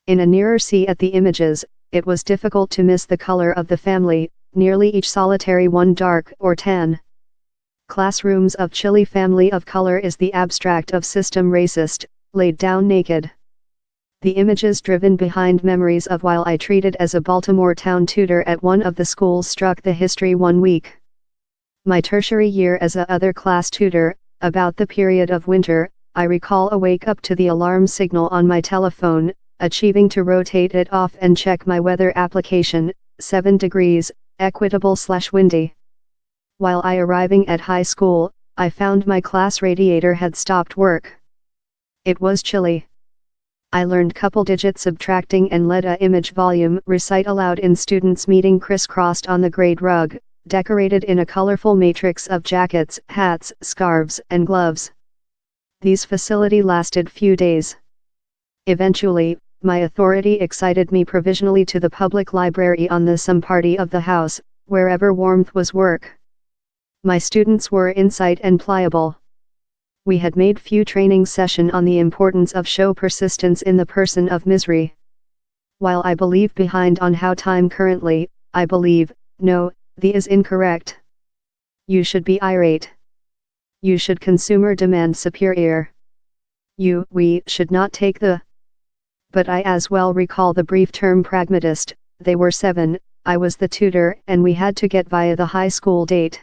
In a nearer see at the images, it was difficult to miss the color of the family, nearly each solitary one dark or tan. Classrooms of Chile family of color is the abstract of system racist, laid down naked. The images driven behind memories of while I treated as a Baltimore town tutor at one of the schools struck the history 1 week. My tertiary year as a other class tutor, about the period of winter, I recall a wake up to the alarm signal on my telephone, achieving to rotate it off and check my weather application, 7 degrees, equitable/windy. While I arriving at high school, I found my class radiator had stopped work. It was chilly. I learned couple digit subtracting and let a image volume recite aloud in students meeting crisscrossed on the grade rug, decorated in a colorful matrix of jackets, hats, scarves, and gloves. These facility lasted few days. Eventually, my authority excited me provisionally to the public library on the some party of the house, wherever warmth was work. My students were insight and pliable. We had made few training session on the importance of show persistence in the person of misery. While I believe behind on how time currently, I believe, no, the is incorrect. You should be irate. You should consumer demand superior. We should not take the. But I as well recall the brief term pragmatist, they were 7, I was the tutor and we had to get via the high school date.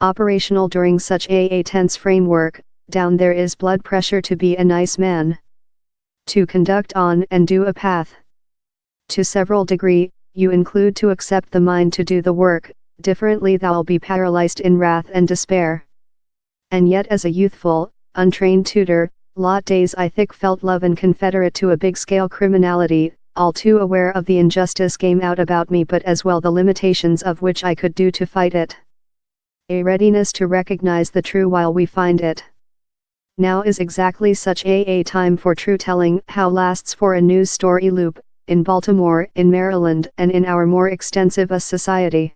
Operational during such a tense framework, down there is blood pressure to be a nice man. To conduct on and do a path. To several degree, you include to accept the mind to do the work, differently thou'll be paralyzed in wrath and despair. And yet as a youthful, untrained tutor, lot days I thick felt love and confederate to a big-scale criminality, all too aware of the injustice game out about me but as well the limitations of which I could do to fight it. A readiness to recognize the true while we find it. Now is exactly such a time for true telling how lasts for a news story loop, in Baltimore, in Maryland and in our more extensive society.